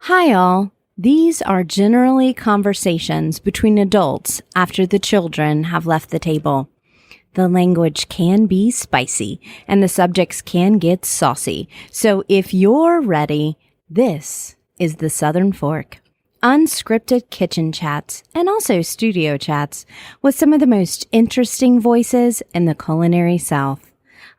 Hi all. These are generally conversations between adults after the children have left the table. The language can be spicy and the subjects can get saucy. So if you're ready, this is the Southern Fork. Unscripted kitchen chats and also studio chats with some of the most interesting voices in the culinary South.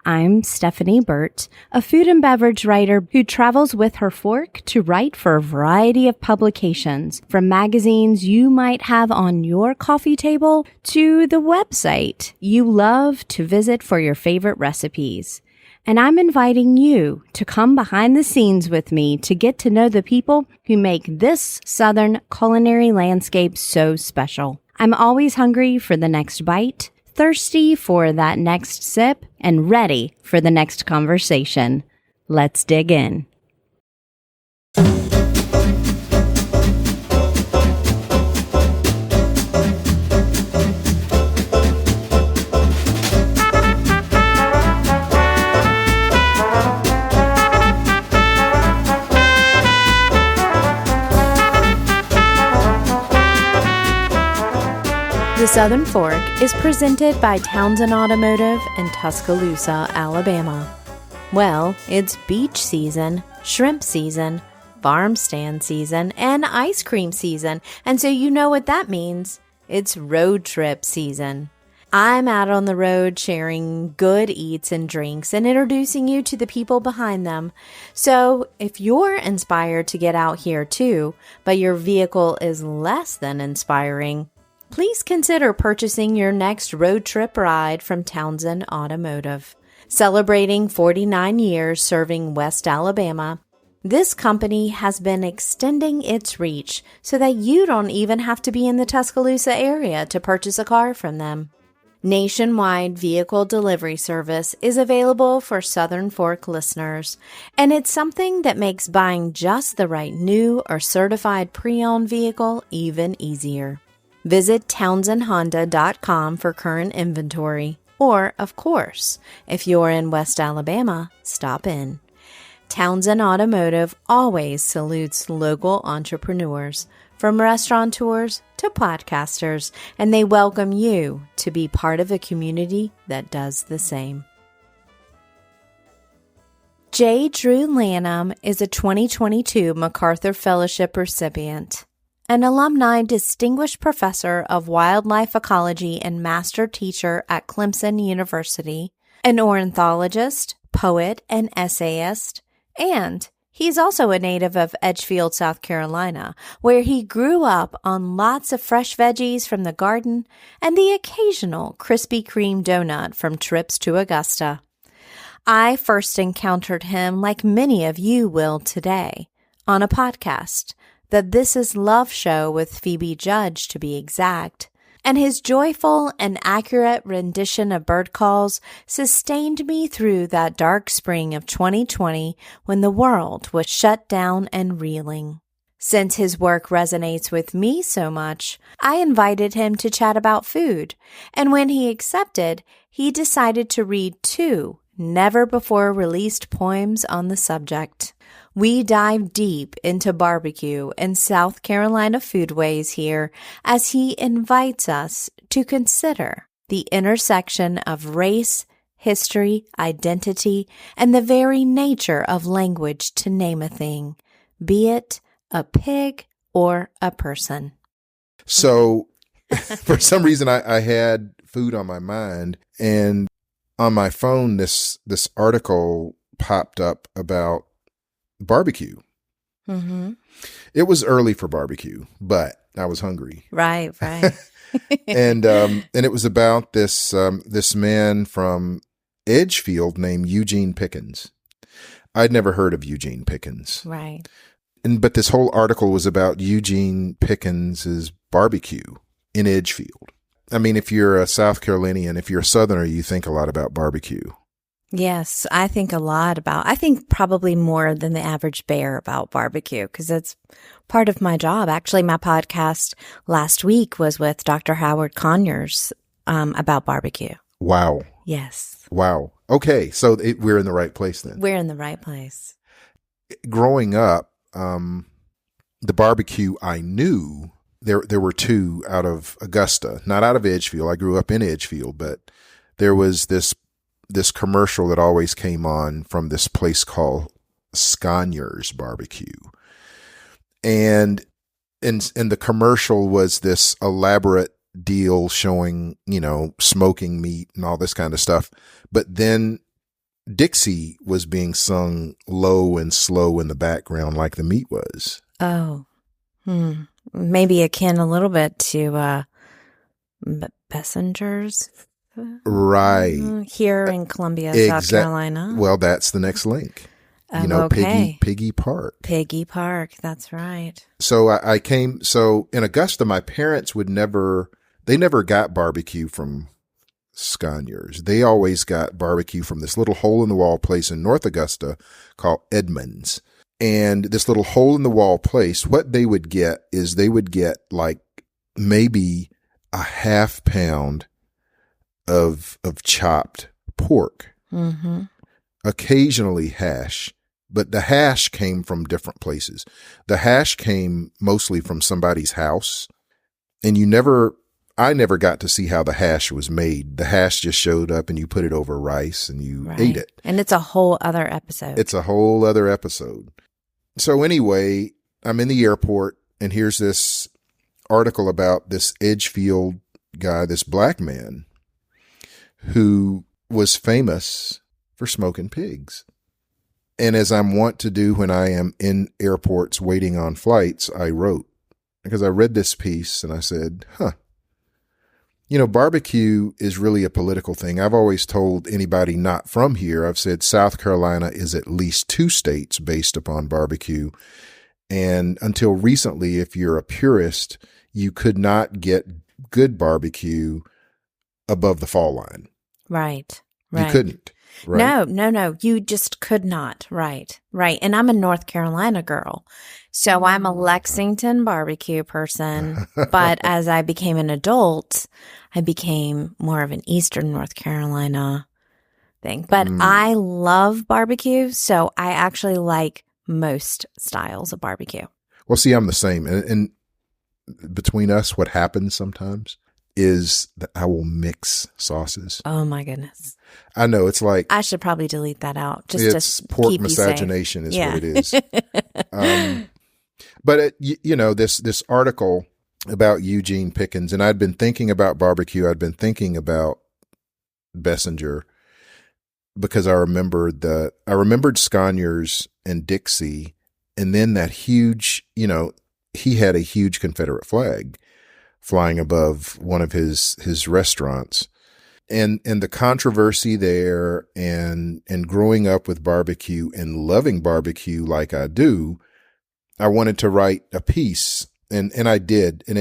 I'm Stephanie Burt, a food and beverage writer who travels with her fork to write for a variety of publications, from magazines you might have on your coffee table to the website you love to visit for your favorite recipes. And I'm inviting you to come behind the scenes with me to get to know the people who make this Southern culinary landscape so special. I'm always hungry for the next bite, thirsty for that next sip, and ready for the next conversation. Let's dig in. The Southern Fork is presented by Townsend Automotive in Tuscaloosa, Alabama. Well, it's beach season, shrimp season, farm stand season, and ice cream season, and so you know what that means. It's road trip season. I'm out on the road sharing good eats and drinks and introducing you to the people behind them. So if you're inspired to get out here too, but your vehicle is less than inspiring, please consider purchasing your next road trip ride from Townsend Automotive. Celebrating 49 years serving West Alabama, this company has been extending its reach so that you don't even have to be in the Tuscaloosa area to purchase a car from them. Nationwide vehicle delivery service is available for Southern Fork listeners, and it's something that makes buying just the right new or certified pre-owned vehicle even easier. Visit townsendhonda.com for current inventory. Or, of course, if you're in West Alabama, stop in. Townsend Automotive always salutes local entrepreneurs, from restaurateurs to podcasters, and they welcome you to be part of a community that does the same. J. Drew Lanham is a 2022 MacArthur Fellowship Recipient, an Alumni Distinguished Professor of Wildlife Ecology and Master Teacher at Clemson University, an ornithologist, poet, and essayist, and he's also a native of Edgefield, South Carolina, where he grew up on lots of fresh veggies from the garden and the occasional Krispy Kreme doughnut from trips to Augusta. I first encountered him, like many of you will today, on a podcast, the This Is Love show with Phoebe Judge, to be exact, and his joyful and accurate rendition of birdcalls sustained me through that dark spring of 2020 when the world was shut down and reeling. Since his work resonates with me so much, I invited him to chat about food, and when he accepted, he decided to read 2 never-before-released poems on the subject. We dive deep into barbecue and South Carolina foodways here as he invites us to consider the intersection of race, history, identity, and the very nature of language, to name a thing, be it a pig or a person. So for some reason I had food on my mind, and on my phone this article popped up about barbecue. Mm-hmm. It was early for barbecue, but I was hungry. Right. and it was about this man from Edgefield named Eugene Pickens. I'd never heard of Eugene Pickens. Right. But this whole article was about Eugene Pickens's barbecue in Edgefield. I mean, if you're a South Carolinian, if you're a Southerner, you think a lot about barbecue. Yes, I think probably more than the average bear about barbecue, because that's part of my job. Actually, my podcast last week was with Dr. Howard Conyers about barbecue. Wow. Yes. Wow. Okay, so we're in the right place then. We're in the right place. Growing up, the barbecue I knew, there were two out of Augusta, not out of Edgefield. I grew up in Edgefield, but there was this commercial that always came on from this place called Sconyers Barbecue. And the commercial was this elaborate deal showing, smoking meat and all this kind of stuff. But then Dixie was being sung low and slow in the background like the meat was. Oh, maybe akin a little bit to Bessinger's. Right. Here in Columbia, South Carolina. Well, that's the next link. Okay. Piggy Park. Piggy Park, that's right. So so in Augusta, my parents they never got barbecue from Sconyers. They always got barbecue from this little hole in the wall place in North Augusta called Edmonds. And this little hole in the wall place, what they would get is like maybe a half pound of chopped pork, occasionally hash, but the hash came from different places. The hash came mostly from somebody's house, and I never got to see how the hash was made. The hash just showed up and you put it over rice and you ate it. And it's a whole other episode. So anyway, I'm in the airport and here's this article about this Edgefield guy, this black man who was famous for smoking pigs. And as I'm wont to do when I am in airports waiting on flights, I wrote, because I read this piece and I said, barbecue is really a political thing. I've always told anybody not from here, I've said South Carolina is at least 2 states based upon barbecue. And until recently, if you're a purist, you could not get good barbecue above the fall line. Right. You couldn't. Right? No. You just could not. Right. And I'm a North Carolina girl. So I'm a Lexington barbecue person. But as I became an adult, I became more of an Eastern North Carolina thing. But I love barbecue. So I actually like most styles of barbecue. Well, see, I'm the same. And between us, what happens sometimes is that I will mix sauces. Oh my goodness. I know, it's like I should probably delete that out. It's pork miscegenation is what it is. But this article about Eugene Pickens, and I'd been thinking about barbecue. I'd been thinking about Bessinger because I remembered Sconyers and Dixie, and then that huge, he had a huge Confederate flag flying above one of his restaurants. And the controversy there and growing up with barbecue and loving barbecue like I do, I wanted to write a piece and I did. And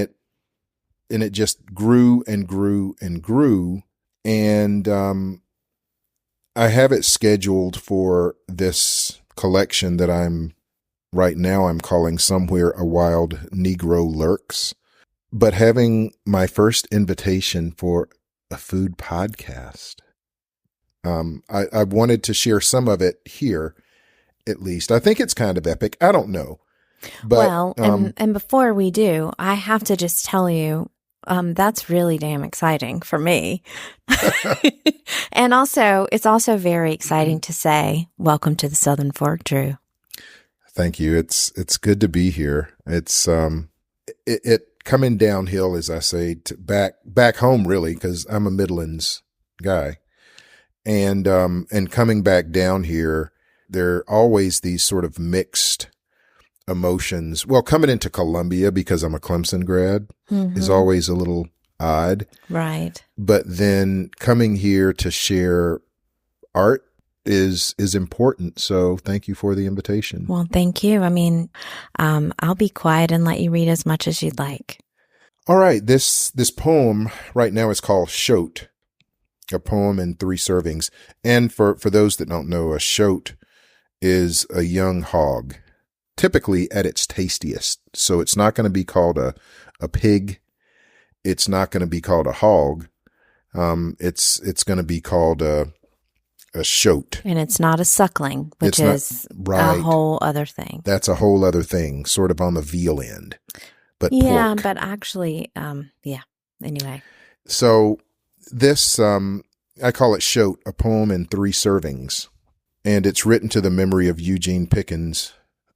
it just grew and grew and grew. And I have it scheduled for this collection that I'm calling Somewhere a Wild Negro Lurks. But having my first invitation for a food podcast, I wanted to share some of it here, at least. I think it's kind of epic. I don't know. But, and before we do, I have to just tell you, that's really damn exciting for me. And also, it's also very exciting to say, welcome to the Southern Fork, Drew. Thank you. It's good to be here. It's, it coming downhill, as I say, to back home, really, because I'm a Midlands guy, and coming back down here, there are always these sort of mixed emotions. Well, coming into Columbia because I'm a Clemson grad is always a little odd, right? But then coming here to share art is important. So thank you for the invitation. Well, thank you. I mean, I'll be quiet and let you read as much as you'd like. All right. This poem right now is called Shote, a poem in 3 servings. And for those that don't know, a shote is a young hog, typically at its tastiest. So it's not going to be called a pig. It's not going to be called a hog. It's going to be called a a shoat. And it's not a suckling, which is a whole other thing. That's a whole other thing, sort of on the veal end. But yeah, pork. but actually, anyway. So this, I call it Shoat, a poem in 3 servings. And it's written to the memory of Eugene Pickens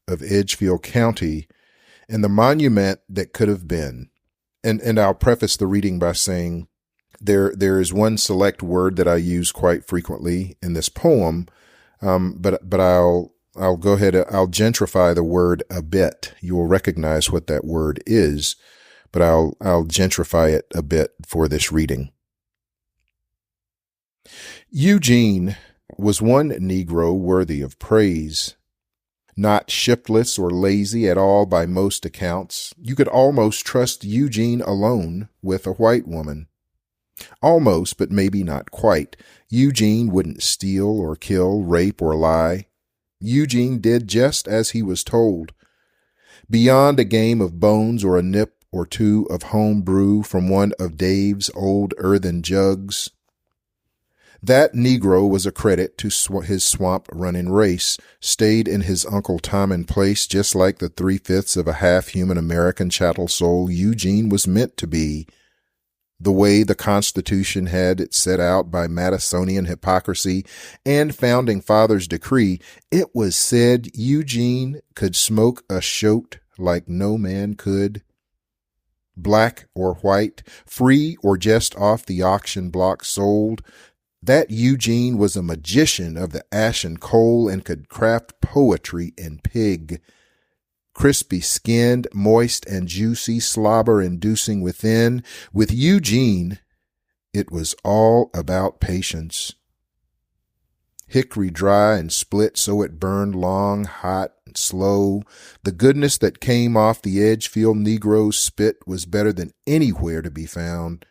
of Edgefield County and the monument that could have been. And I'll preface the reading by saying there is one select word that I use quite frequently in this poem, but I'll go ahead, I'll gentrify the word a bit. You will recognize what that word is, but I'll gentrify it a bit for this reading. Eugene was one Negro worthy of praise. Not shiftless or lazy at all by most accounts, you could almost trust Eugene alone with a white woman. Almost, but maybe not quite. Eugene wouldn't steal or kill, rape or lie. Eugene did just as he was told. Beyond a game of bones or a nip or two of home brew from one of Dave's old earthen jugs, that Negro was a credit to his swamp-running race, stayed in his Uncle Tommen place just like the 3/5 of a half-human American chattel soul Eugene was meant to be. The way the Constitution had it set out by Madisonian hypocrisy and Founding Fathers' decree, it was said Eugene could smoke a shoat like no man could. Black or white, free or just off the auction block sold, that Eugene was a magician of the ashen coal and could craft poetry in pig. Crispy skinned, moist and juicy, slobber inducing within. With Eugene, it was all about patience. Hickory dry and split so it burned long, hot and slow. The goodness that came off the Edgefield Negro's spit was better than anywhere to be found.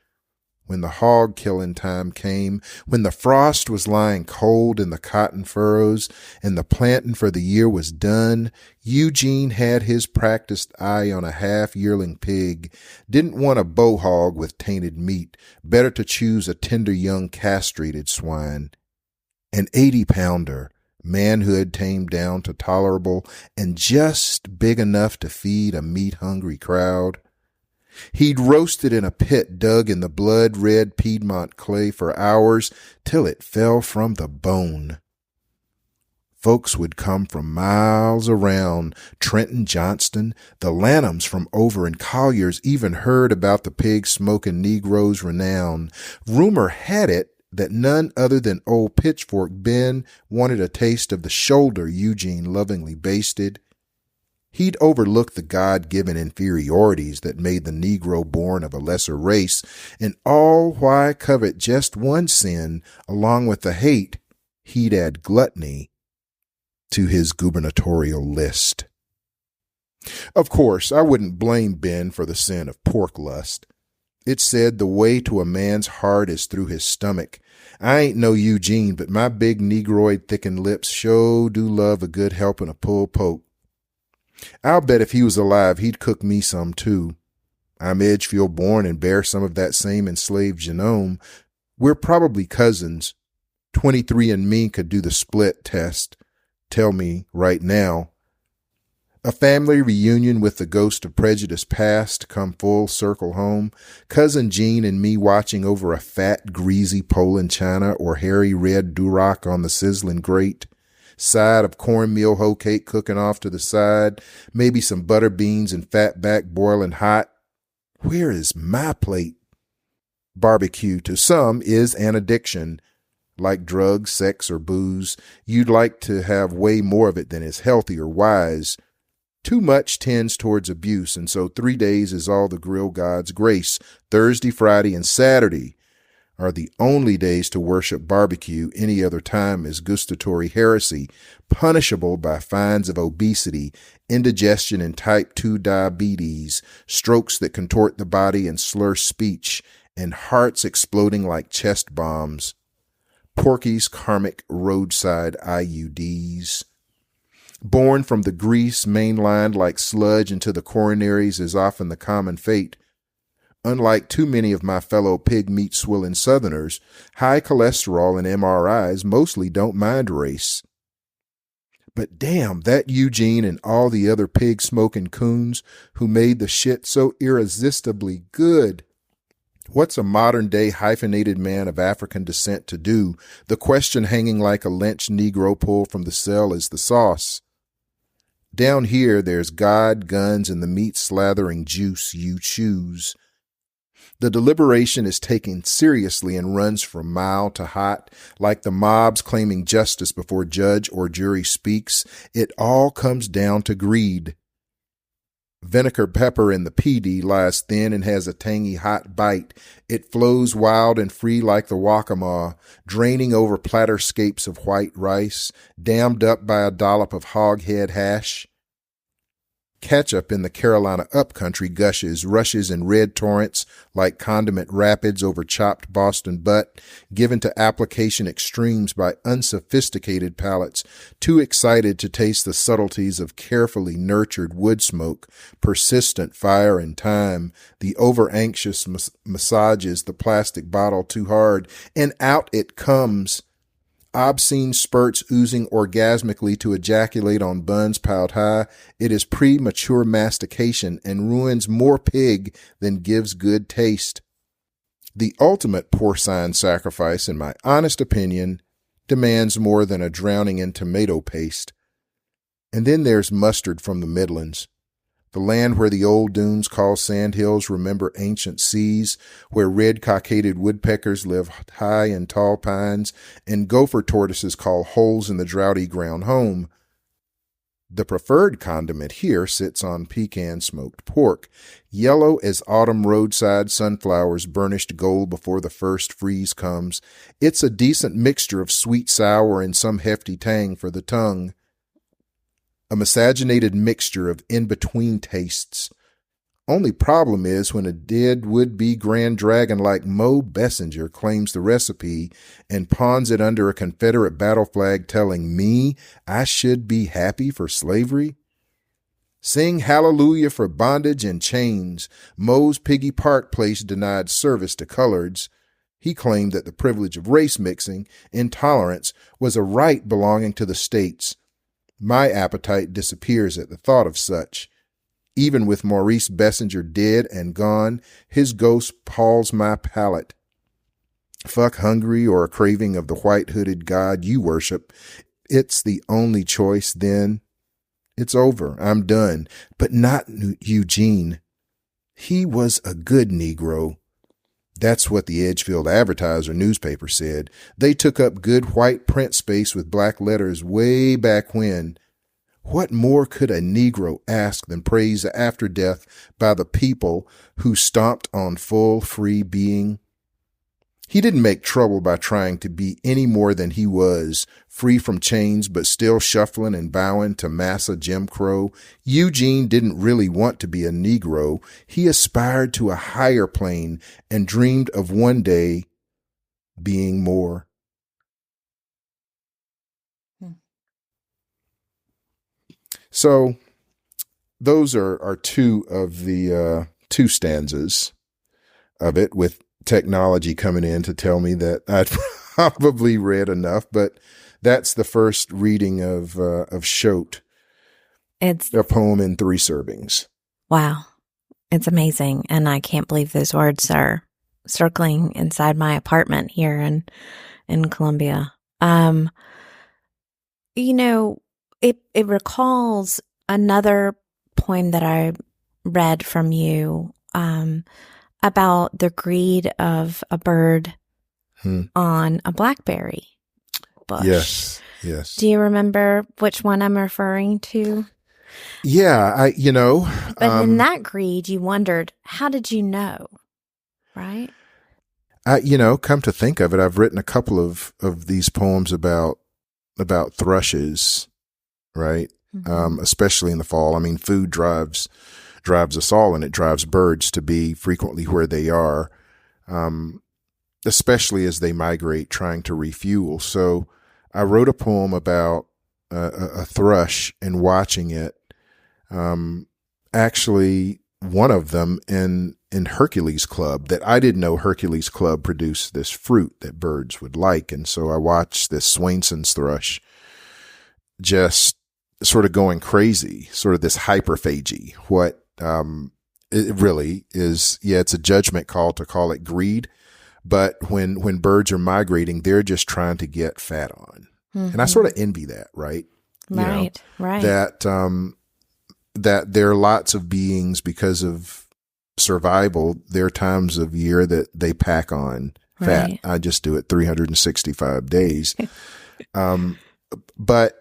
When the hog killing time came, when the frost was lying cold in the cotton furrows and the planting for the year was done, Eugene had his practiced eye on a half-yearling pig, didn't want a bow hog with tainted meat, better to choose a tender young castrated swine. An 80-pounder, manhood tamed down to tolerable and just big enough to feed a meat-hungry crowd. He'd roasted in a pit dug in the blood-red Piedmont clay for hours till it fell from the bone. Folks would come from miles around. Trenton, Johnston, the Lanhams from over in Collier's even heard about the pig-smoking Negro's renown. Rumor had it that none other than old Pitchfork Ben wanted a taste of the shoulder Eugene lovingly basted. He'd overlook the God-given inferiorities that made the Negro born of a lesser race, and all why covet just one sin, along with the hate, he'd add gluttony to his gubernatorial list. Of course, I wouldn't blame Ben for the sin of pork lust. It's said the way to a man's heart is through his stomach. I ain't no Eugene, but my big Negroid thickened lips sure do love a good helping of pulled pork. I'll bet if he was alive, he'd cook me some too. I'm Edgefield born and bear some of that same enslaved genome. We're probably cousins. 23andMe could do the split test. Tell me right now. A family reunion with the ghost of prejudice past come full circle home. Cousin Jean and me watching over a fat, greasy Poland china or hairy red duroc on the sizzling grate. Side of cornmeal hoe cake cooking off to the side, maybe some butter beans and fatback boiling hot. Where is my plate? Barbecue to some is an addiction. Like drugs, sex, or booze, you'd like to have way more of it than is healthy or wise. Too much tends towards abuse, and so 3 days is all the grill god's grace. Thursday, Friday, and Saturday are the only days to worship barbecue. Any other time is gustatory heresy, punishable by fines of obesity, indigestion and type 2 diabetes, strokes that contort the body and slur speech, and hearts exploding like chest bombs. Porky's karmic roadside IUDs. Born from the grease mainlined like sludge into the coronaries is often the common fate. unlike too many of my fellow pig meat swilling Southerners, high cholesterol and MRIs mostly don't mind race. But damn, that Eugene and all the other pig-smoking coons who made the shit so irresistibly good. What's a modern-day hyphenated man of African descent to do? The question hanging like a lynched Negro pulled from the cell is the sauce. Down here, there's God, guns, and the meat-slathering juice you choose. The deliberation is taken seriously and runs from mild to hot, like the mobs claiming justice before judge or jury speaks. It all comes down to greed. Vinegar pepper in the PD lies thin and has a tangy hot bite. It flows wild and free like the Waccamaw, draining over platterscapes of white rice, dammed up by a dollop of hoghead hash. Ketchup in the Carolina upcountry gushes, rushes in red torrents like condiment rapids over chopped Boston butt, given to application extremes by unsophisticated palates, too excited to taste the subtleties of carefully nurtured wood smoke, persistent fire and time. The over-anxious massages the plastic bottle too hard, and out it comes. Obscene spurts oozing orgasmically to ejaculate on buns piled high. It is premature mastication and ruins more pig than gives good taste. The ultimate porcine sacrifice, in my honest opinion, demands more than a drowning in tomato paste. And then there's mustard from the Midlands. The land where the old dunes called sandhills remember ancient seas, where red-cockaded woodpeckers live high in tall pines, and gopher tortoises call holes in the droughty ground home. The preferred condiment here sits on pecan smoked pork, yellow as autumn roadside sunflowers burnished gold before the first freeze comes. It's a decent mixture of sweet sour and some hefty tang for the tongue. A miscegenated mixture of in-between tastes. Only problem is when a dead would-be grand dragon like Mo Bessinger claims the recipe and pawns it under a Confederate battle flag telling me I should be happy for slavery. Sing hallelujah for bondage and chains. Mo's Piggy Park place denied service to coloreds. He claimed that the privilege of race mixing, intolerance, was a right belonging to the states. My appetite disappears at the thought of such. Even with Maurice Bessinger dead and gone, his ghost palls my palate. Fuck hungry or a craving of the white-hooded God you worship. It's the only choice then. It's over. I'm done. But not Eugene. He was a good Negro. That's what the Edgefield Advertiser newspaper said. They took up good white print space with black letters way back when. What more could a Negro ask than praise after death by the people who stomped on full free being? He didn't make trouble by trying to be any more than he was, free from chains but still shuffling and bowing to massa Jim Crow. Eugene didn't really want to be a Negro. He aspired to a higher plane and dreamed of one day being more. So those are two of the two stanzas of it, with technology coming in to tell me that I'd probably read enough, but that's the first reading of Shote. It's a poem in 3 servings. Wow. It's amazing. And I can't believe those words are circling inside my apartment here in Columbia. You know, it recalls another poem that I read from you, about the greed of a bird on a blackberry bush. Yes. Do you remember which one I'm referring to? Yeah, But in that greed, you wondered, how did you know? Right? Come to think of it, I've written a couple of these poems about thrushes, right? Mm-hmm. Especially in the fall. I mean, food drives us all, and it drives birds to be frequently where they are, especially as they migrate trying to refuel. So I wrote a poem about a thrush and watching it. Actually, one of them in in Hercules Club that I didn't know Hercules Club produced this fruit that birds would like. And so I watched this Swainson's thrush just sort of going crazy, sort of this hyperphagy. What it really is, it's a judgment call to call it greed. But when birds are migrating, they're just trying to get fat on. Mm-hmm. And I sort of envy that, right? Right. That there are lots of beings, because of survival, there are times of year that they pack on fat. Right. I just do it 365 days. But,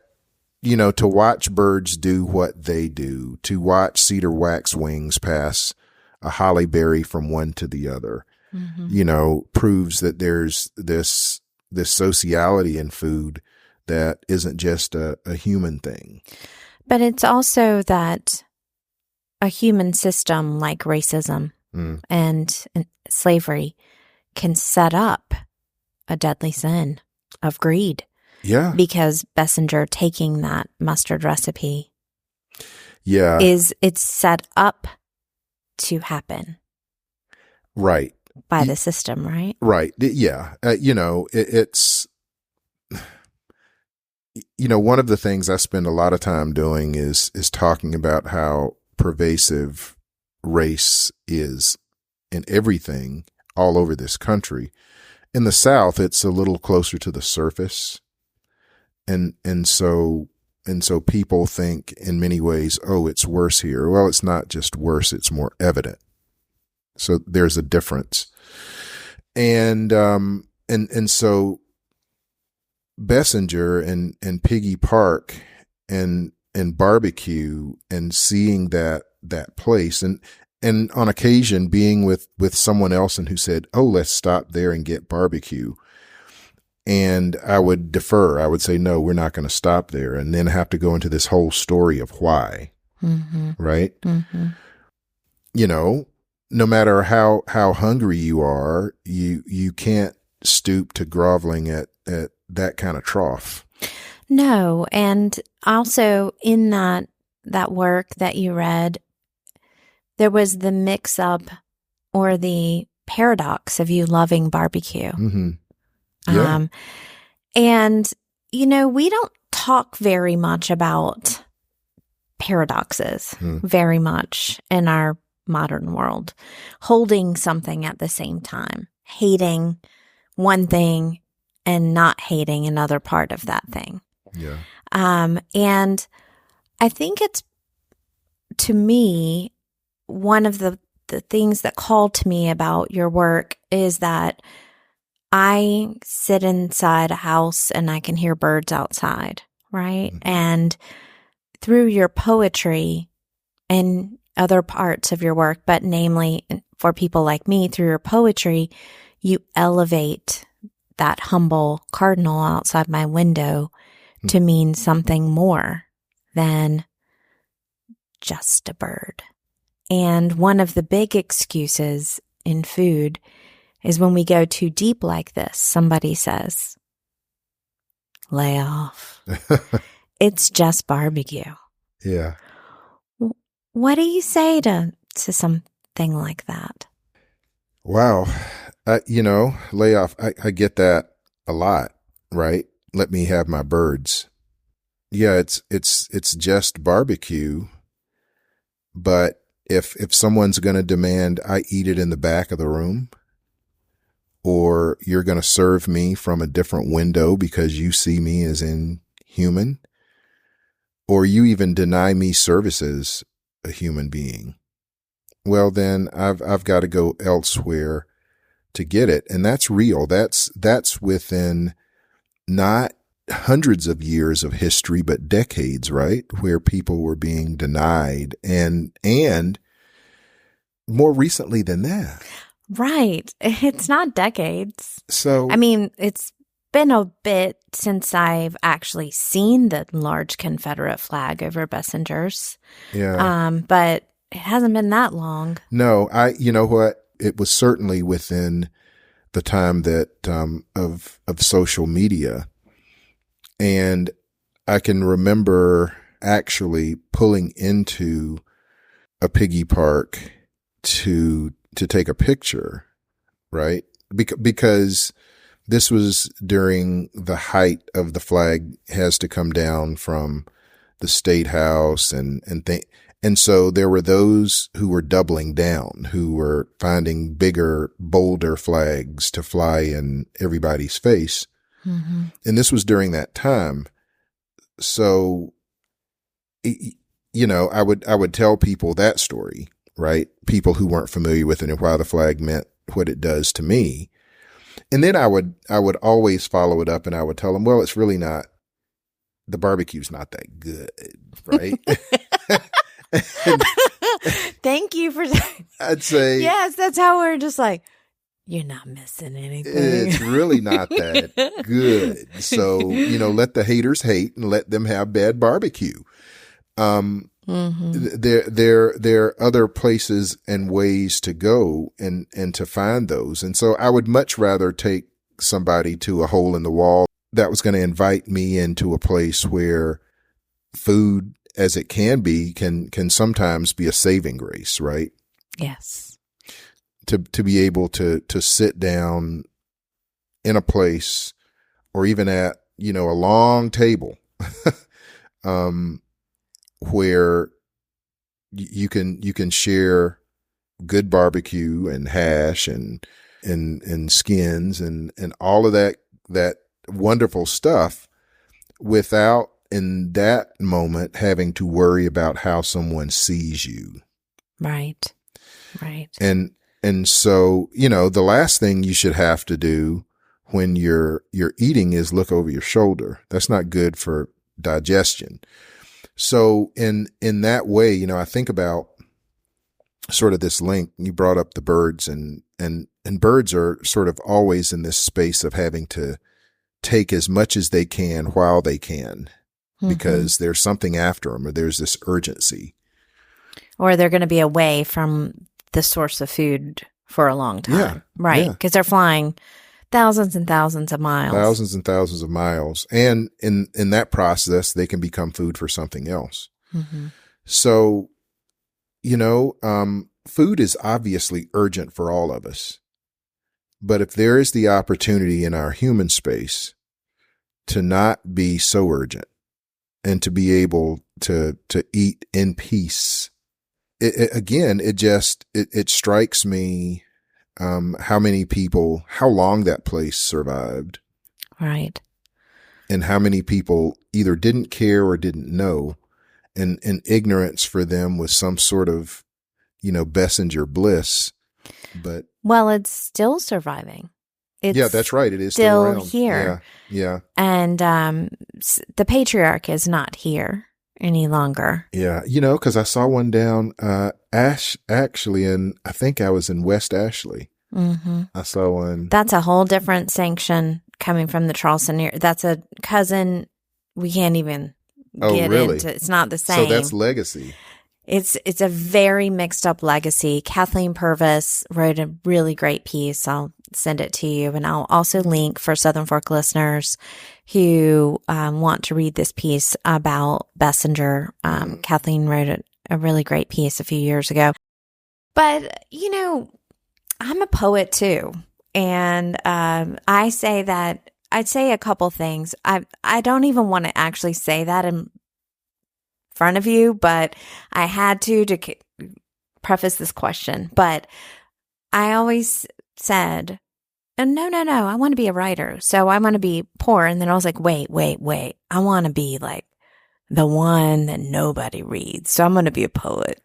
to watch birds do what they do, to watch cedar waxwings pass a holly berry from one to the other, mm-hmm. Proves that there's this sociality in food that isn't just a human thing. But it's also that a human system like racism and slavery can set up a deadly sin of greed. Yeah. Because Bessinger taking that mustard recipe it's set up to happen. Right. By the system, right? Right. Yeah. It's one of the things I spend a lot of time doing is talking about how pervasive race is in everything all over this country. In the South, it's a little closer to the surface. And so people think in many ways, oh, it's worse here. Well, it's not just worse, it's more evident. So there's a difference. And so Bessinger and Piggy Park and barbecue and seeing that place and on occasion being with someone else and who said, oh, let's stop there and get barbecue. And I would defer. I would say, no, we're not going to stop there. And then have to go into this whole story of why, mm-hmm. right? Mm-hmm. No matter how hungry you are, you can't stoop to groveling at that kind of trough. No. And also in that work that you read, there was the mix up or the paradox of you loving barbecue. Mm-hmm. Yeah. And, we don't talk very much about paradoxes very much in our modern world, holding something at the same time, hating one thing and not hating another part of that thing. Yeah. And I think it's, to me, one of the things that called to me about your work is that I sit inside a house and I can hear birds outside, right? Mm-hmm. And through your poetry and other parts of your work, but namely for people like me, through your poetry, you elevate that humble cardinal outside my window to mean something more than just a bird. And one of the big excuses in food is when we go too deep like this, somebody says, lay off. It's just barbecue. Yeah. What do you say to something like that? Wow. Lay off. I get that a lot, right? Let me have my birds. Yeah, it's just barbecue. But if someone's going to demand I eat it in the back of the room, or you're going to serve me from a different window because you see me as inhuman, or you even deny me service as a human being, well, then I've got to go elsewhere to get it. And that's real. That's within not hundreds of years of history, but decades, right? Where people were being denied and more recently than that. Right. It's not decades. So, it's been a bit since I've actually seen the large Confederate flag over Bessinger's. Yeah. But it hasn't been that long. No, you know what? It was certainly within the time that, of social media. And I can remember actually pulling into a piggy park to take a picture, right? Because this was during the height of the flag has to come down from the State House and so there were those who were doubling down, who were finding bigger, bolder flags to fly in everybody's face. Mm-hmm. And this was during that time. So, I would tell people that story, right? People who weren't familiar with it and why the flag meant what it does to me. And then I would always follow it up and I would tell them, well, it's really not, the barbecue's not that good, right? Thank you for I'd say, yes, that's how we're just like, you're not missing anything. It's really not that good. So, let the haters hate and let them have bad barbecue. Mm-hmm. There are other places and ways to go and to find those. And so I would much rather take somebody to a hole in the wall that was going to invite me into a place where food as it can be can sometimes be a saving grace, right? Yes. To be able to sit down in a place or even at, a long table, where you can share good barbecue and hash and skins and all of that wonderful stuff without in that moment having to worry about how someone sees you. Right. And so, the last thing you should have to do when you're eating is look over your shoulder. That's not good for digestion. So in that way, I think about sort of this link. You brought up the birds and birds are sort of always in this space of having to take as much as they can while they can, mm-hmm. because there's something after them or there's this urgency. Or they're going to be away from the source of food for a long time. Yeah, right. Because they're flying thousands and thousands of miles. Thousands and thousands of miles. And in that process, they can become food for something else. Mm-hmm. So, food is obviously urgent for all of us. But if there is the opportunity in our human space to not be so urgent and to be able to eat in peace, it strikes me how long that place survived. Right. And how many people either didn't care or didn't know. And ignorance for them was some sort of, Bessinger bliss. But well, it's still surviving. Yeah, that's right. It is still around. here. Yeah. And the patriarch is not here any longer. Yeah. Because I saw one down actually, I think I was in West Ashley. Mm-hmm. I saw one. That's a whole different sanction coming from the Charleston area. That's a cousin. We can't even get into. It's not the same. So that's legacy. It's a very mixed up legacy. Kathleen Purvis wrote a really great piece. I'll send it to you. And I'll also link for Southern Fork listeners who want to read this piece about Bessinger. Kathleen wrote a really great piece a few years ago. But, I'm a poet too. And I'd say a couple things. I don't even want to actually say that in front of you, but I had to preface this question. But I always said, no, I want to be a writer. So I want to be poor. And then I was like, wait. I want to be like the one that nobody reads. So I'm going to be a poet.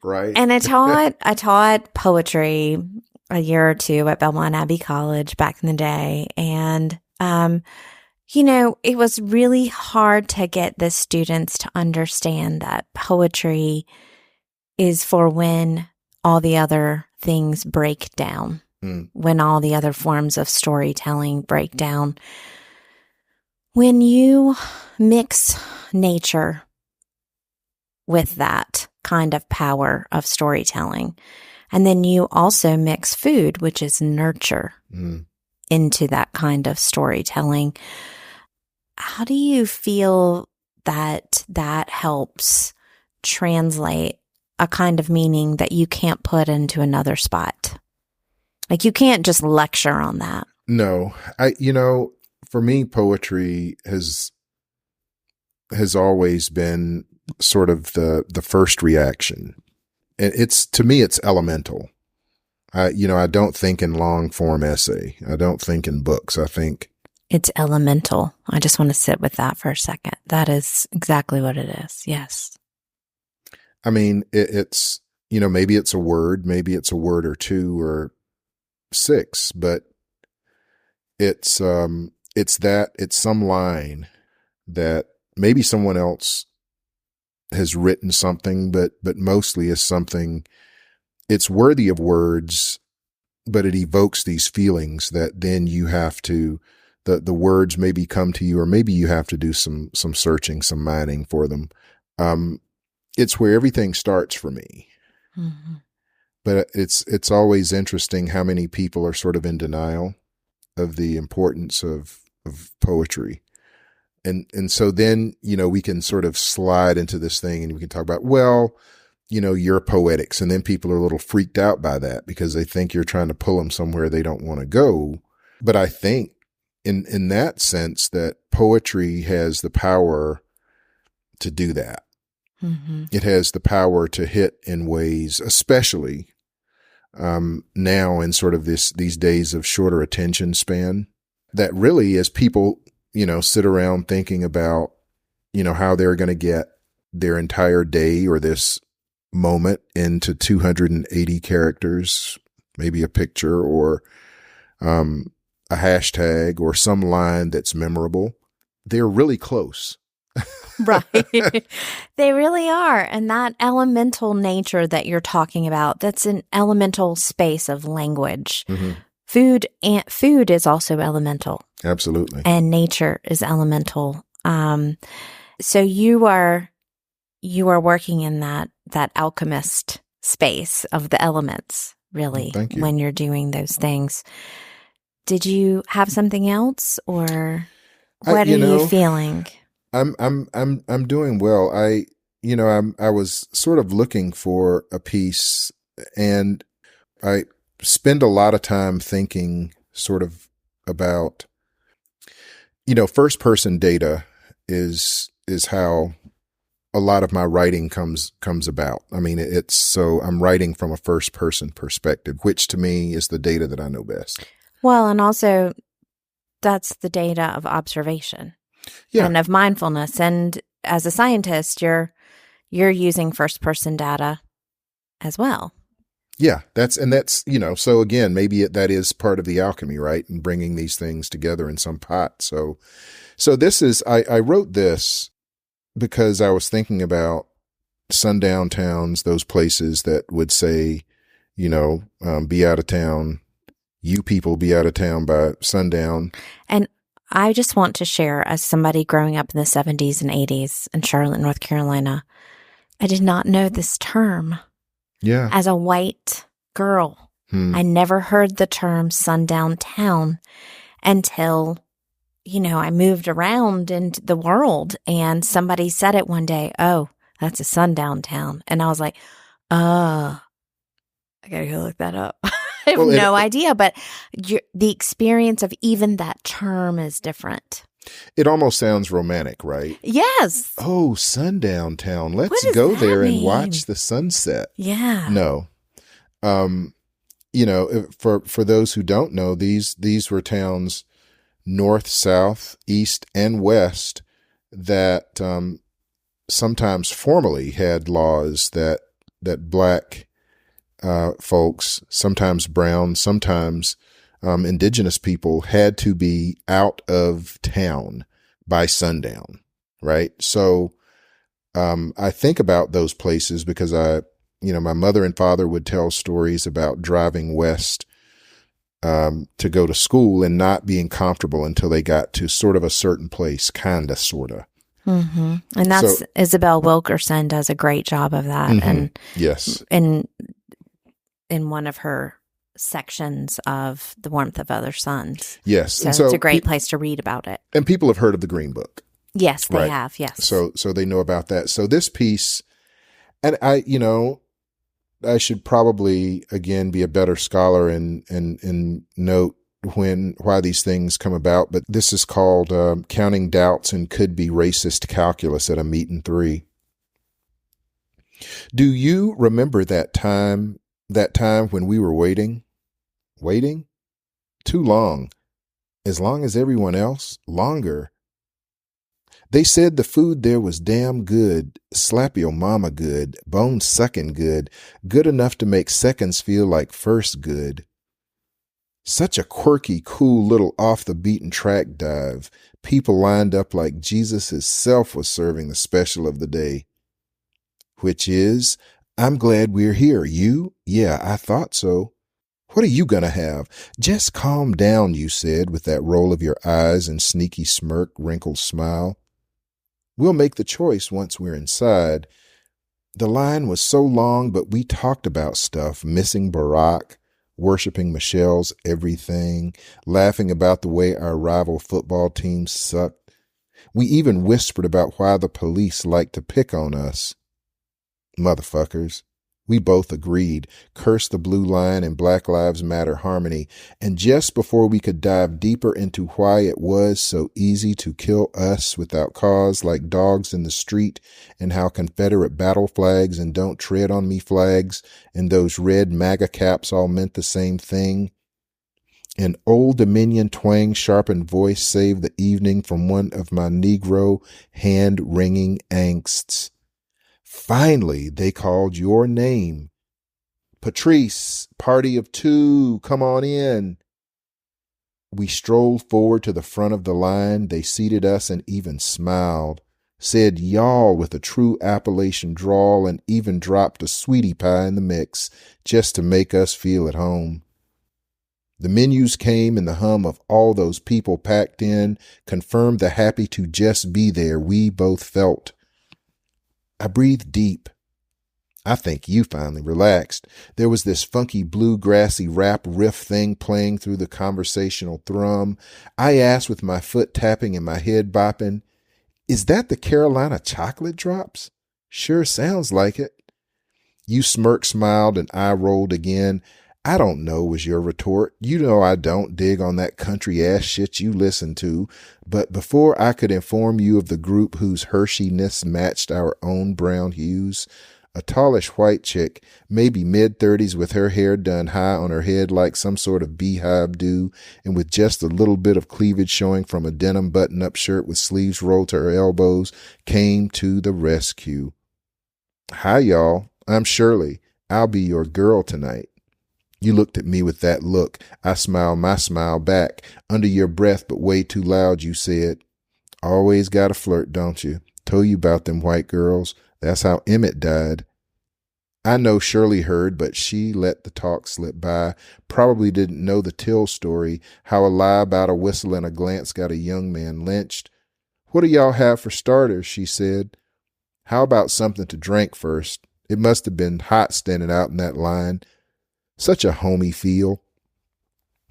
Right. And I taught poetry a year or two at Belmont Abbey College back in the day. And, it was really hard to get the students to understand that poetry is for when all the other things break down, when all the other forms of storytelling break down. When you mix nature with that kind of power of storytelling, and then you also mix food, which is nurture, into that kind of storytelling, how do you feel that helps translate a kind of meaning that you can't put into another spot. Like you can't just lecture on that. No, for me, poetry has always been sort of the first reaction. And to me, it's elemental. I don't think in long form essay. I don't think in books. I think it's elemental. I just want to sit with that for a second. That is exactly what it is. Yes. I mean, it's, maybe it's a word or two or six, but it's some line that maybe someone else has written something, but mostly is something, it's worthy of words, but it evokes these feelings that then you have to, the words maybe come to you, or maybe you have to do some searching, some mining for them. It's where everything starts for me. Mm-hmm. But it's always interesting how many people are sort of in denial of the importance of poetry. And so then, we can sort of slide into this thing and we can talk about, well, your poetics. And then people are a little freaked out by that because they think you're trying to pull them somewhere they don't want to go. But I think in that sense that poetry has the power to do that. Mm-hmm. It has the power to hit in ways, especially now in sort of these days of shorter attention span, that really, as people, sit around thinking about, how they're going to get their entire day or this moment into 280 characters, maybe a picture or a hashtag or some line that's memorable, they're really close. Right. They really are. And that elemental nature that you're talking about, that's an elemental space of language. Mm-hmm. Food is also elemental. Absolutely. And nature is elemental. So you are working in that alchemist space of the elements, really, Thank you. when you're doing those things. Did you have something else, or what are you feeling? I'm doing well. I was sort of looking for a piece, and I spend a lot of time thinking sort of about, first person data is how a lot of my writing comes about. I mean, so I'm writing from a first person perspective, which to me is the data that I know best. Well, and also that's the data of observation. Yeah. And of mindfulness. And as a scientist, you're using first person data as well. Yeah, that's, so again, maybe that is part of the alchemy, right? And bringing these things together in some pot. So this is, I wrote this because I was thinking about sundown towns, those places that would say, be out of town, you people be out of town by sundown. And I just want to share, as somebody growing up in the 70s and 80s in Charlotte, North Carolina, I did not know this term. Yeah. As a white girl, I never heard the term sundown town until, I moved around in the world and somebody said it one day, oh, that's a sundown town. And I was like, I got to go look that up. I have no idea, but the experience of even that term is different. It almost sounds romantic, right? Yes. Oh, sundown town. Let's go there and watch the sunset. Yeah. No. For those who don't know, these were towns north, south, east, and west that sometimes formally had laws that black folks, sometimes brown, sometimes indigenous people, had to be out of town by sundown, right? So I think about those places because my mother and father would tell stories about driving west to go to school and not being comfortable until they got to sort of a certain place, kind of, sort of. Mm-hmm. And that's Isabel Wilkerson does a great job of that. Mm-hmm. And yes, in one of her sections of The Warmth of Other Suns. Yes. So it's a great place to read about it. And people have heard of the Green Book. Yes, they have. Yes. So they know about that. So this piece, and I should probably again be a better scholar and note why these things come about, but this is called Counting Doubts and Could Be Racist Calculus at a Meeting 3. Do you remember that time when we were waiting? Too long. As long as everyone else? Longer. They said the food there was damn good, slap your mama good, bone sucking good, good enough to make seconds feel like first good. Such a quirky, cool little off-the-beaten-track dive. People lined up like Jesus himself was serving the special of the day. Which is, I'm glad we're here. You? Yeah, I thought so. What are you gonna have? Just calm down, you said, with that roll of your eyes and sneaky smirk, wrinkled smile. We'll make the choice once we're inside. The line was so long, but we talked about stuff, missing Barack, worshiping Michelle's everything, laughing about the way our rival football team sucked. We even whispered about why the police like to pick on us. Motherfuckers. We both agreed, cursed the blue line and Black Lives Matter harmony, and just before we could dive deeper into why it was so easy to kill us without cause like dogs in the street, and how Confederate battle flags and don't tread on me flags and those red MAGA caps all meant the same thing, an Old Dominion twang sharpened voice saved the evening from one of my Negro hand-wringing angsts. Finally, they called your name. Patrice, party of two, come on in. We strolled forward to the front of the line. They seated us and even smiled, said y'all with a true Appalachian drawl, and even dropped a sweetie pie in the mix just to make us feel at home. The menus came and the hum of all those people packed in confirmed the happy to just be there we both felt. I breathed deep. I think you finally relaxed. There was this funky bluegrassy rap riff thing playing through the conversational thrum. I asked with my foot tapping and my head bopping, "Is that the Carolina chocolate drops?" "Sure sounds like it." You smiled and I rolled again. "I don't know," was your retort. "You know I don't dig on that country ass shit you listen to." But before I could inform you of the group whose Hershey-ness matched our own brown hues, a tallish white chick, maybe mid-30s with her hair done high on her head like some sort of beehive do, and with just a little bit of cleavage showing from a denim button-up shirt with sleeves rolled to her elbows, came to the rescue. "Hi, y'all. I'm Shirley. I'll be your girl tonight." You looked at me with that look. I smiled my smile back. Under your breath, but way too loud, you said, "Always gotta flirt, don't you? Told you about them white girls. That's how Emmett died." I know Shirley heard, but she let the talk slip by. Probably didn't know the Till story, how a lie about a whistle and a glance got a young man lynched. "What do y'all have for starters?" she said. "How about something to drink first? It must have been hot standing out in that line. Such a homey feel."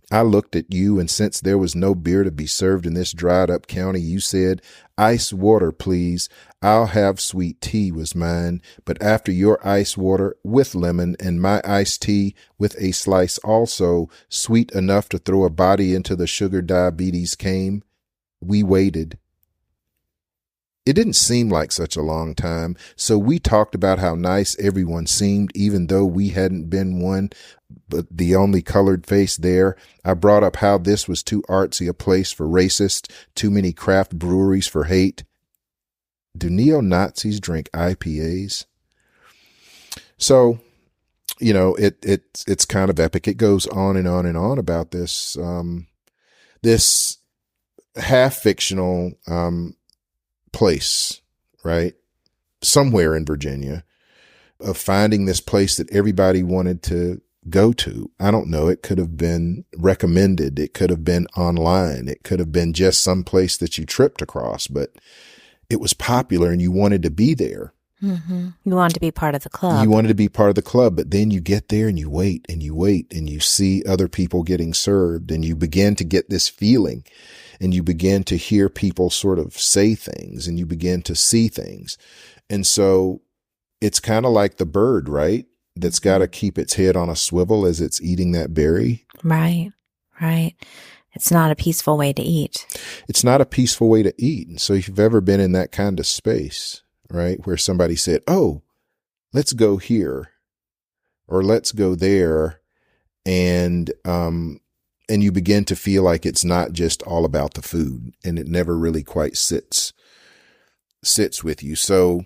I looked at you, and since there was no beer to be served in this dried-up county, you said, "Ice water, please." "I'll have sweet tea," was mine, but after your ice water with lemon and my iced tea with a slice also, sweet enough to throw a body into the sugar diabetes came, we waited. It didn't seem like such a long time, so we talked about how nice everyone seemed, even though we hadn't been one, but the only colored face there. I brought up how this was too artsy a place for racists, too many craft breweries for hate. Do neo-Nazis drink IPAs? So, it's kind of epic. It goes on and on and on about this, this half-fictional, place, right? Somewhere in Virginia, of finding this place that everybody wanted to go to. I don't know. It could have been recommended. It could have been online. It could have been just some place that you tripped across, but it was popular and you wanted to be there. Mm-hmm. You wanted to be part of the club. You wanted to be part of the club, but then you get there and you wait and you wait and you see other people getting served and you begin to get this feeling and you begin to hear people sort of say things and you begin to see things. And so it's kind of like the bird, right? that's got to keep its head on a swivel as it's eating that berry. Right. It's not a peaceful way to eat. It's not a peaceful way to eat. And so if you've ever been in that kind of space, right, where somebody said, oh, let's go here or let's go there. And you begin to feel like it's not just all about the food, and it never really quite sits with you. So,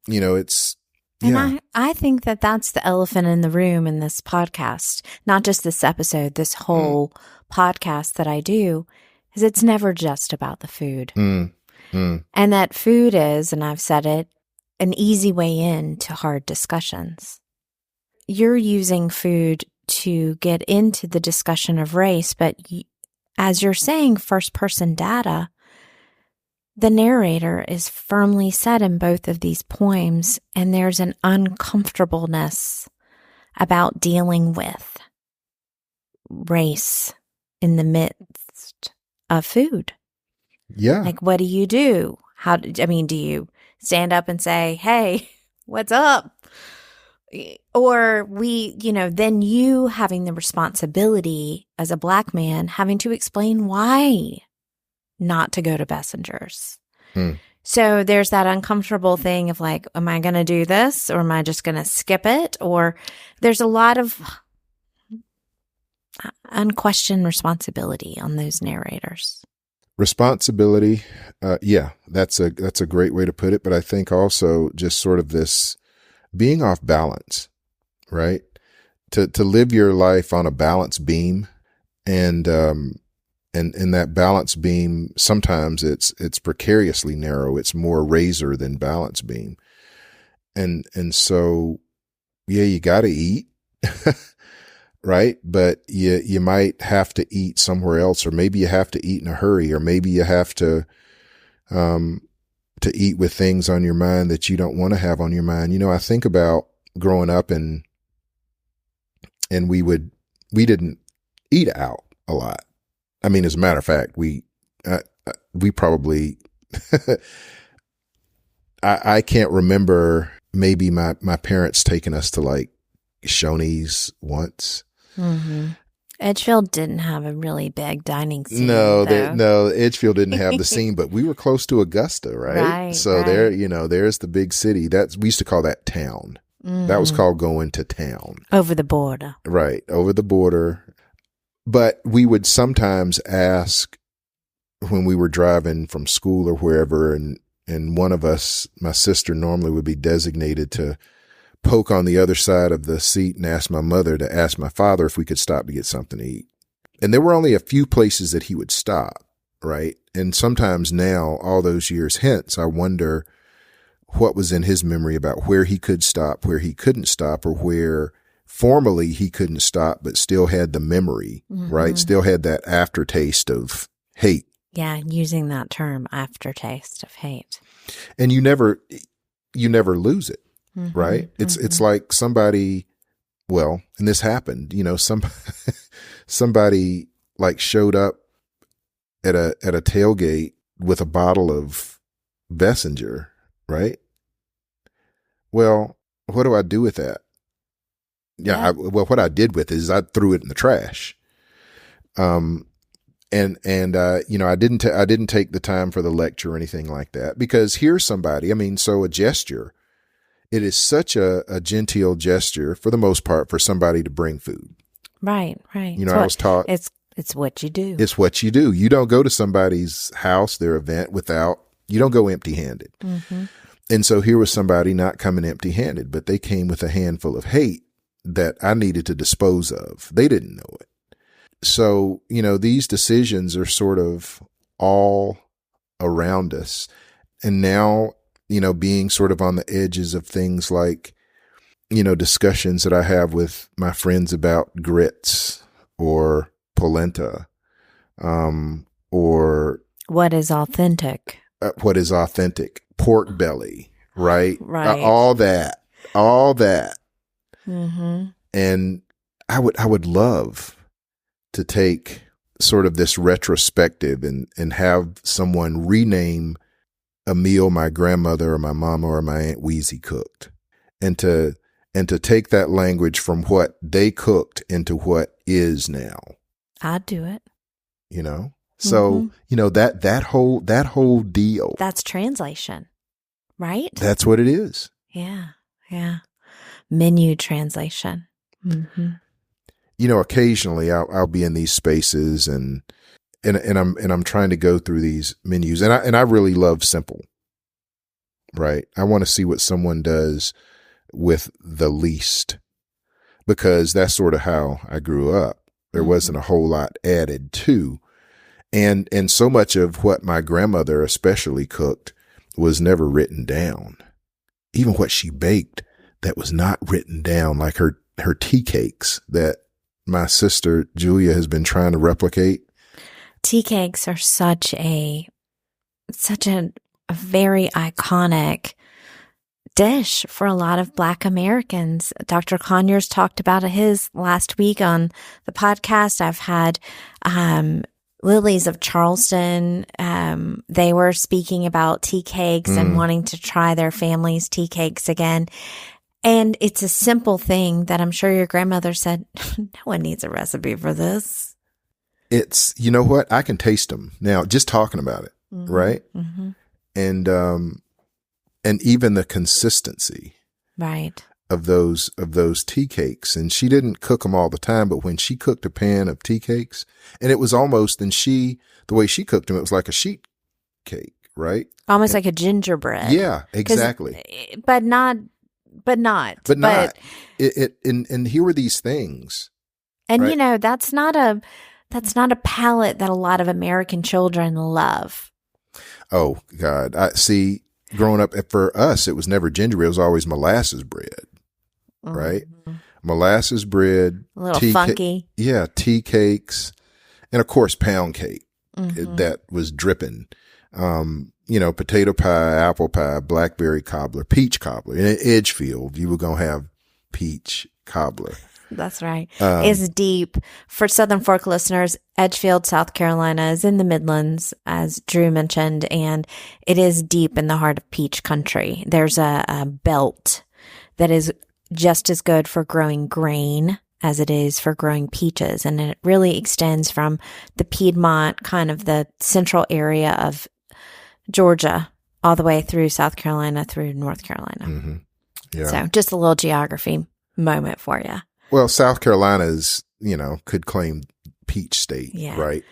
it's, yeah. And I think that that's the elephant in the room in this podcast, not just this episode, this whole podcast that I do, is it's never just about the food. And that food is, and I've said it, an easy way in to hard discussions. You're using food to get into the discussion of race, but as you're saying first person data, the narrator is firmly set in both of these poems, and there's an uncomfortableness about dealing with race in the midst of food. Yeah. Like, what do you do? Do you stand up and say, hey, what's up? Or then you having the responsibility as a Black man having to explain why not to go to Bessinger's. So there's that uncomfortable thing of like, am I going to do this or am I just going to skip it? Or there's a lot of unquestioned responsibility on those narrators. Responsibility. Yeah, that's a great way to put it. But I think also just sort of this being off balance, right? To live your life on a balance beam, and that balance beam, sometimes it's precariously narrow. It's more razor than balance beam. And so, yeah, you got to eat, right? But you might have to eat somewhere else, or maybe you have to eat in a hurry, or maybe you have to eat with things on your mind that you don't want to have on your mind. I think about growing up and we didn't eat out a lot. I mean, as a matter of fact, we probably, I can't remember maybe my parents taking us to like Shoney's once. Mm-hmm. Edgefield didn't have a really big dining scene. No, Edgefield didn't have the scene, but we were close to Augusta, right? So there, there's the big city. We used to call that town. Mm-hmm. That was called going to town. Over the border. Right, over the border. But we would sometimes ask when we were driving from school or wherever, and one of us, my sister normally would be designated to poke on the other side of the seat and ask my mother to ask my father if we could stop to get something to eat. And there were only a few places that he would stop, right? And sometimes now, all those years hence, I wonder what was in his memory about where he could stop, where he couldn't stop, or where formally he couldn't stop, but still had the memory, right? Still had that aftertaste of hate. Yeah, using that term, aftertaste of hate. And you never lose it. Right. It's like somebody, well, and this happened, somebody like showed up at a tailgate with a bottle of Bessinger. Right. Well, what do I do with that? Yeah. What I did with it is I threw it in the trash. I didn't take the time for the lecture or anything like that, because here's somebody, so a gesture. It is such a genteel gesture, for the most part, for somebody to bring food. Right. I was taught it's what you do. It's what you do. You don't go to somebody's house, their event, you don't go empty-handed. Mm-hmm. And so here was somebody not coming empty-handed, but they came with a handful of hate that I needed to dispose of. They didn't know it. So, these decisions are sort of all around us. And now, being sort of on the edges of things like, discussions that I have with my friends about grits or polenta, or what is authentic, pork belly, right? All that. Mm-hmm. And I would love to take sort of this retrospective and have someone rename a meal my grandmother or my mama or my Aunt Wheezy cooked, and to and to take that language from what they cooked into what is now. I'd do it. You know? So, you know, that whole deal. That's translation, right? That's what it is. Yeah. Yeah. Menu translation. Mm-hmm. You know, occasionally I'll be in these spaces and I'm trying to go through these menus, and I really love simple. Right? I want to see what someone does with the least, because that's sort of how I grew up. There wasn't a whole lot added to. And so much of what my grandmother especially cooked was never written down. Even what she baked that was not written down, like her tea cakes that my sister Julia has been trying to replicate. Tea cakes are such a very iconic dish for a lot of Black Americans. Dr. Conyers talked about his last week on the podcast. I've had Lilies of Charleston. They were speaking about tea cakes and wanting to try their family's tea cakes again. And it's a simple thing that I'm sure your grandmother said, no one needs a recipe for this. It's, you know what? I can taste them now just talking about it. Right. Mm-hmm. And even the consistency. Right. Of those tea cakes. And she didn't cook them all the time, but when she cooked a pan of tea cakes, and it was almost, the way she cooked them, it was like a sheet cake, right? Almost like a gingerbread. Yeah, exactly. But not. And here were these things. And right? you know, that's not a palate that a lot of American children love. Oh God. I see. Growing up, for us, it was never gingerbread. It was always molasses bread, right? Molasses bread. A little funky. Tea cakes. And, of course, pound cake that was dripping. You know, potato pie, apple pie, blackberry cobbler, peach cobbler. In Edgefield, you were going to have peach cobbler. That's right. It's deep. For Southern Fork listeners, Edgefield, South Carolina is in the Midlands, as Drew mentioned, and it is deep in the heart of peach country. There's a belt that is just as good for growing grain as it is for growing peaches, and it really extends from the Piedmont, kind of the central area of Georgia, all the way through South Carolina, through North Carolina. Yeah. So just a little geography moment for you. Well, South Carolina is, you know, could claim peach state, right?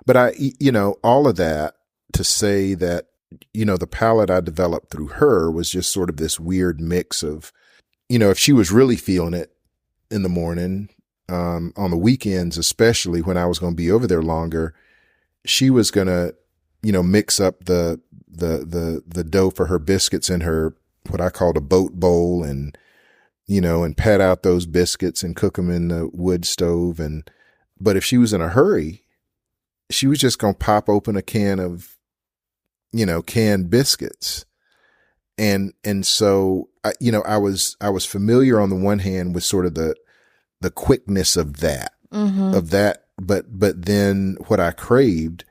But you know, all of that to say that, you know, the palate I developed through her was just sort of this weird mix of, you know, if she was really feeling it in the morning, on the weekends, especially when I was going to be over there longer, she was going to, you know, mix up the dough for her biscuits in her, what I called a boat bowl, and, you know, and pat out those biscuits and cook them in the wood stove. But if she was in a hurry, she was just going to pop open a can of, you know, canned biscuits. And so, you know, I was familiar on the one hand with sort of the quickness of that, but then what I craved,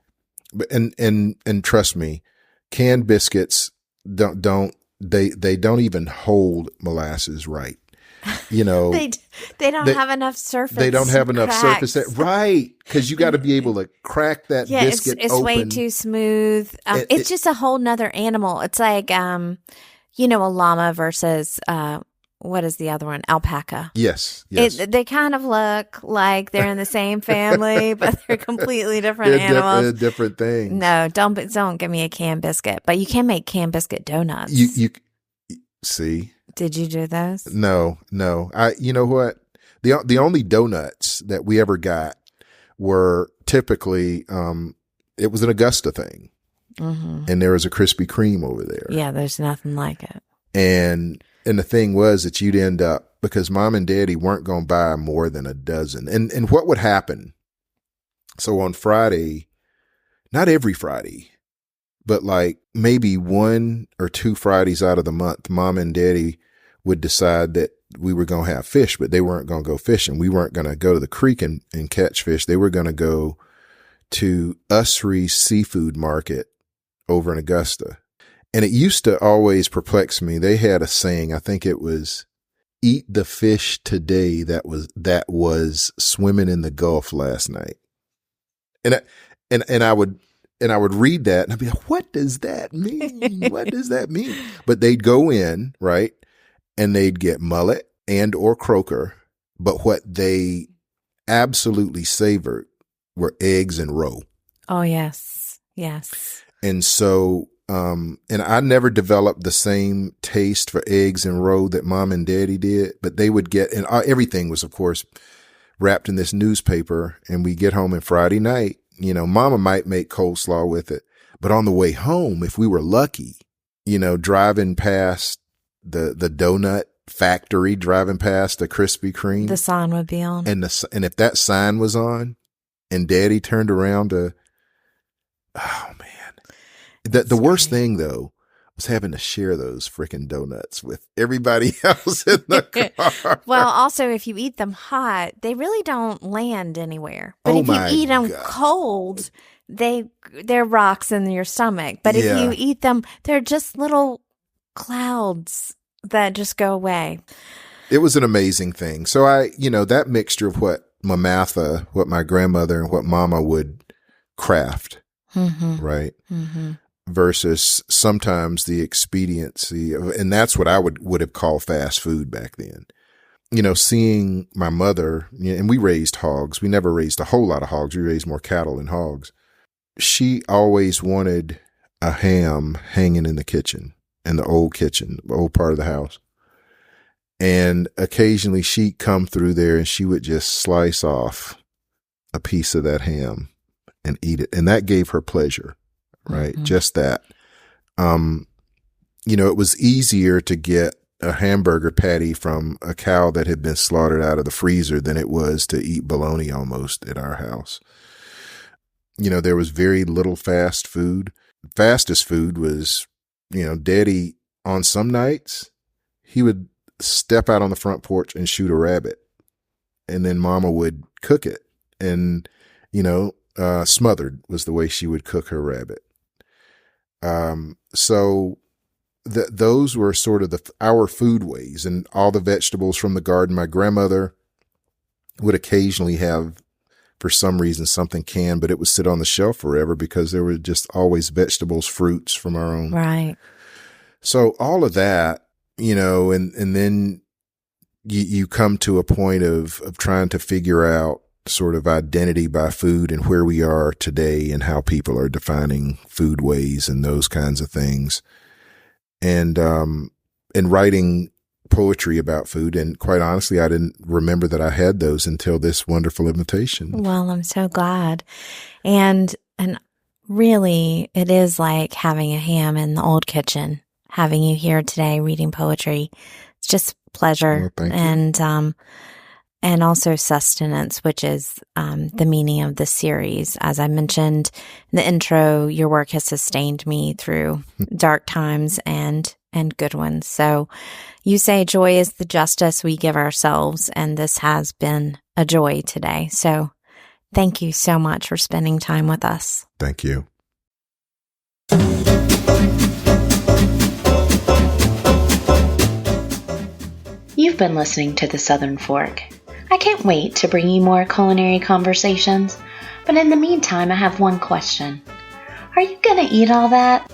and trust me, canned biscuits don't even hold molasses right. You know, they don't have enough surface. They don't have enough cracks. surface, right? Because you got to be able to crack that biscuit it's open. way too smooth. It's just a whole nother animal. It's like, you know, a llama versus what is the other one? Alpaca. Yes. They kind of look like they're in the same family, but they're completely different animals. Different things. No, don't give me a canned biscuit. But you can make canned biscuit donuts. You see. Did you do those? No. You know what? The only donuts that we ever got were typically, it was an Augusta thing. And there was a Krispy Kreme over there. Yeah, there's nothing like it. And the thing was that you'd end up, because mom and daddy weren't going to buy more than a dozen. And what would happen? So on Friday, not every Friday, but like maybe 1 or 2 Fridays out of the month, mom and daddy would decide that we were going to have fish, but they weren't going to go fishing. We weren't going to go to the creek and catch fish. They were going to go to Usry's seafood market over in Augusta. And it used to always perplex me. They had a saying, I think it was, eat the fish today that was swimming in the Gulf last night. And I would read that and I'd be like, what does that mean? What does that mean? But they'd go in, right? And they'd get mullet and or croaker. But what they absolutely savored were eggs and roe. Oh, yes. Yes. And so, and I never developed the same taste for eggs and roe that mom and daddy did, but they would get, and everything was, of course, wrapped in this newspaper. And we get home on Friday night, you know, mama might make coleslaw with it. But on the way home, if we were lucky, you know, driving past the doughnut factory, driving past the Krispy Kreme, the sign would be on. And if that sign was on and daddy turned around to, oh man, the worst thing though was having to share those freaking donuts with everybody else in the car. Well, also if you eat them hot, they really don't land anywhere. But if you eat them cold, they're rocks in your stomach. But if you eat them, they're just little clouds that just go away. It was an amazing thing. So that mixture of what Mamatha, what my grandmother and what mama would craft, right? Mm-hmm. Versus sometimes the expediency of, and that's what I would have called fast food back then. You know, seeing my mother, and we raised hogs. We never raised a whole lot of hogs. We raised more cattle than hogs. She always wanted a ham hanging in the kitchen, in the old kitchen, the old part of the house. And occasionally she'd come through there and she would just slice off a piece of that ham and eat it. And that gave her pleasure, right? Mm-hmm. Just that. It was easier to get a hamburger patty from a cow that had been slaughtered out of the freezer than it was to eat bologna almost at our house. You know, there was very little fast food. Fastest food was, daddy on some nights, he would step out on the front porch and shoot a rabbit. And then mama would cook it. And, smothered was the way she would cook her rabbit. So those were sort of our foodways, and all the vegetables from the garden. My grandmother would occasionally have, for some reason, something canned, but it would sit on the shelf forever because there were just always vegetables, fruits from our own. Right. So all of that, and then you come to a point of trying to figure out sort of identity by food and where we are today and how people are defining foodways and those kinds of things. And writing poetry about food. And quite honestly, I didn't remember that I had those until this wonderful invitation. Well, I'm so glad. And really, it is like having a ham in the old kitchen, having you here today reading poetry. It's just pleasure. Oh, thank you. And also Sustenance, which is the meaning of the series. As I mentioned in the intro, your work has sustained me through dark times and good ones. So you say joy is the justice we give ourselves, and this has been a joy today. So thank you so much for spending time with us. Thank you. You've been listening to The Southern Fork. I can't wait to bring you more culinary conversations, but in the meantime, I have one question. Are you going to eat all that?